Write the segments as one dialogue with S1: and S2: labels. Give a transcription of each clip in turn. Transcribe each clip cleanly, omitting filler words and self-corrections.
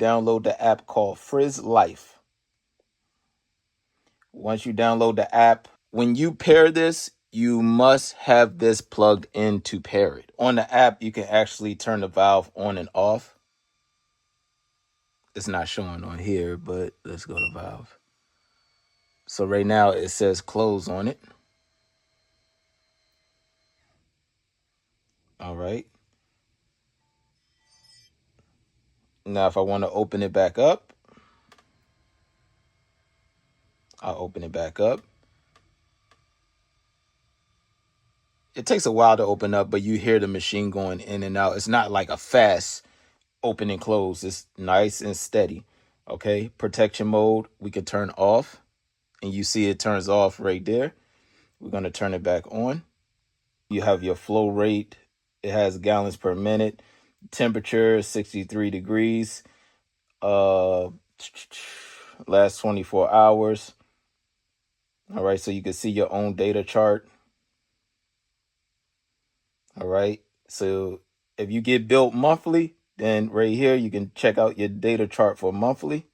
S1: download the app called Frizzlife. Once you download the app, when you pair this, you must have this plugged in to pair it. On the app, you can actually turn the valve on and off. It's not showing on here, but let's go to valve. So right now it says close on it. All right. Now if I want to open it back up, I'll open it back up. It takes a while to open up, but you hear the machine going in and out. It's not like a fast open and close. It's nice and steady. Okay. Protection mode, we can turn off. And you see it turns off right there. We're going to turn it back on. You have your flow rate. It has gallons per minute. Temperature 63 degrees. Last 24 hours. All right, so you can see your own data chart. All right, so if you get billed monthly, then right here you can check out your data chart for monthly.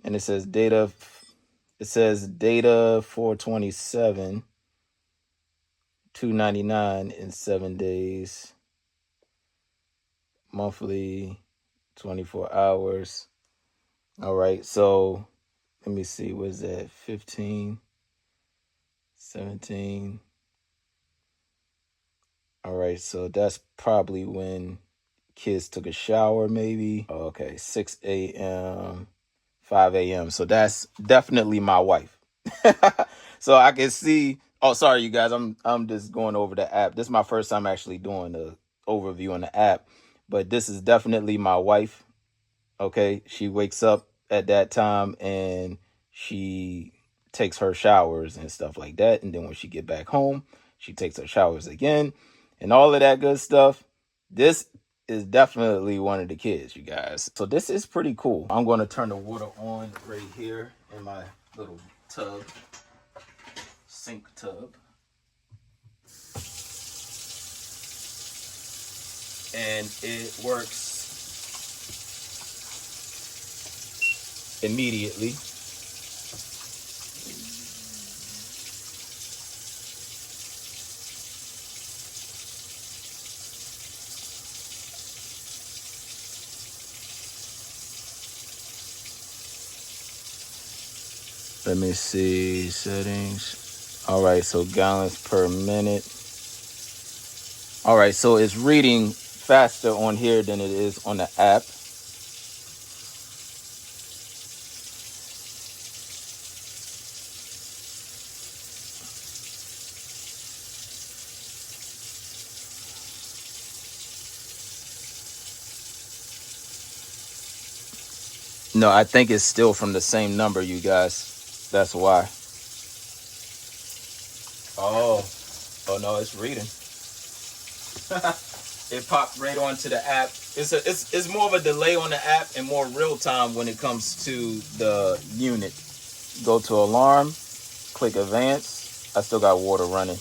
S1: And it says data 427, $2.99 in 7 days. Monthly, 24 hours. All right, so let me see, what is that? 15, 17. All right, so that's probably when kids took a shower, maybe. Okay, 6 a.m., 5 a.m. So that's definitely my wife. So I can see. Oh, sorry, you guys. I'm just going over the app. This is my first time actually doing the overview on the app, but this is definitely my wife. Okay, she wakes up at that time and she takes her showers and stuff like that. And then when she get back home, she takes her showers again and all of that good stuff. This is definitely one of the kids, you guys. So this is pretty cool. I'm going to turn the water on right here in my little tub, sink tub. And it works immediately. Let me see, settings. All right, so gallons per minute. All right, so it's reading faster on here than it is on the app. No, I think it's still from the same number, you guys. That's why. Oh no, it's reading. It popped right onto the app. It's more of a delay on the app and more real time when it comes to the unit. Go to alarm, click advance. I still got water running.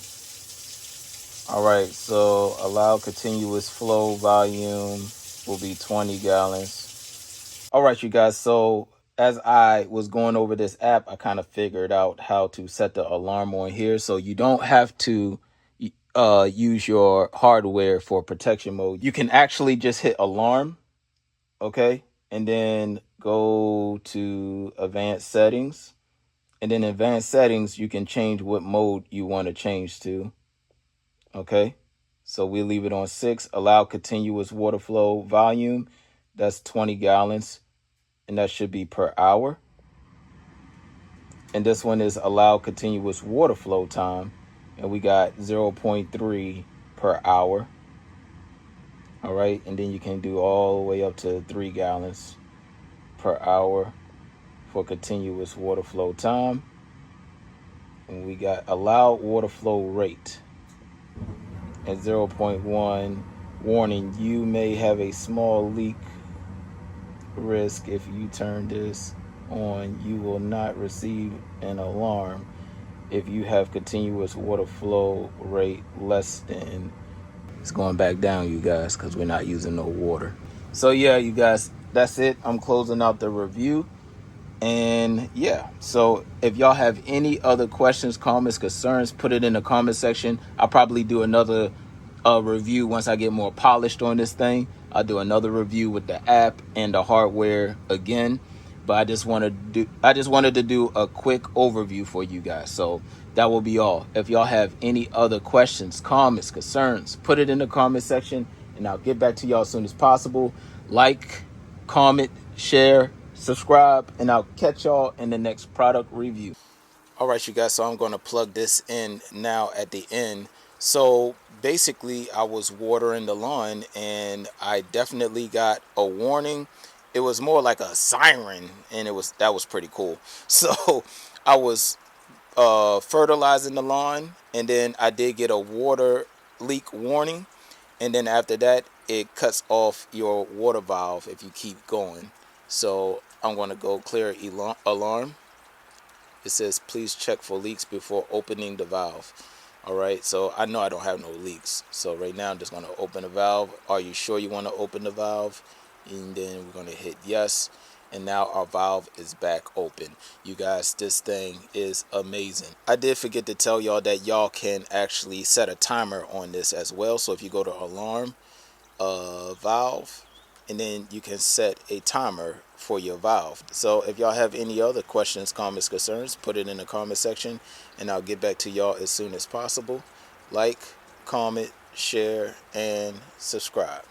S1: All right, so allow continuous flow volume will be 20 gallons. All right, you guys. So as I was going over this app, I kind of figured out how to set the alarm on here. So you don't have to use your hardware for protection mode. You can actually just hit alarm. Okay. And then go to advanced settings. And then in advanced settings, you can change what mode you want to change to. Okay. So we leave it on 6. Allow continuous water flow volume. That's 20 gallons. And that should be per hour. And this one is allow continuous water flow time. And we got 0.3 per hour. All right. And then you can do all the way up to 3 gallons per hour for continuous water flow time. And we got allowed water flow rate at 0.1. Warning, you may have a small leak risk. If you turn this on, you will not receive an alarm if you have continuous water flow rate less than. It's going back down, you guys, because we're not using no water. So yeah, you guys, that's it. I'm closing out the review. And yeah, so if y'all have any other questions, comments, concerns, put it in the comment section. I'll probably do another review once I get more polished on this thing. I'll do another review with the app and the hardware again. But I just wanted to do a quick overview for you guys. So that will be all. If y'all have any other questions, comments, concerns, put it in the comment section and I'll get back to y'all as soon as possible. Like, comment, share, subscribe, and I'll catch y'all in the next product review. All right, you guys, so I'm going to plug this in now at the end. So basically, I was watering the lawn and I definitely got a warning. It was more like a siren, and that was pretty cool. So I was fertilizing the lawn, and then I did get a water leak warning, and then after that it cuts off your water valve if you keep going. So I'm going to go clear alarm. It says please check for leaks before opening the valve. All right, so I know I don't have no leaks, so right now I'm just going to open the valve. Are you sure you want to open the valve? And then we're going to hit yes, and now our valve is back open. You guys, this thing is amazing. I did forget to tell y'all that y'all can actually set a timer on this as well. So if you go to alarm, valve, and then you can set a timer for your valve. So if y'all have any other questions, comments, concerns, put it in the comment section and I'll get back to y'all as soon as possible. Like, comment, share, and subscribe.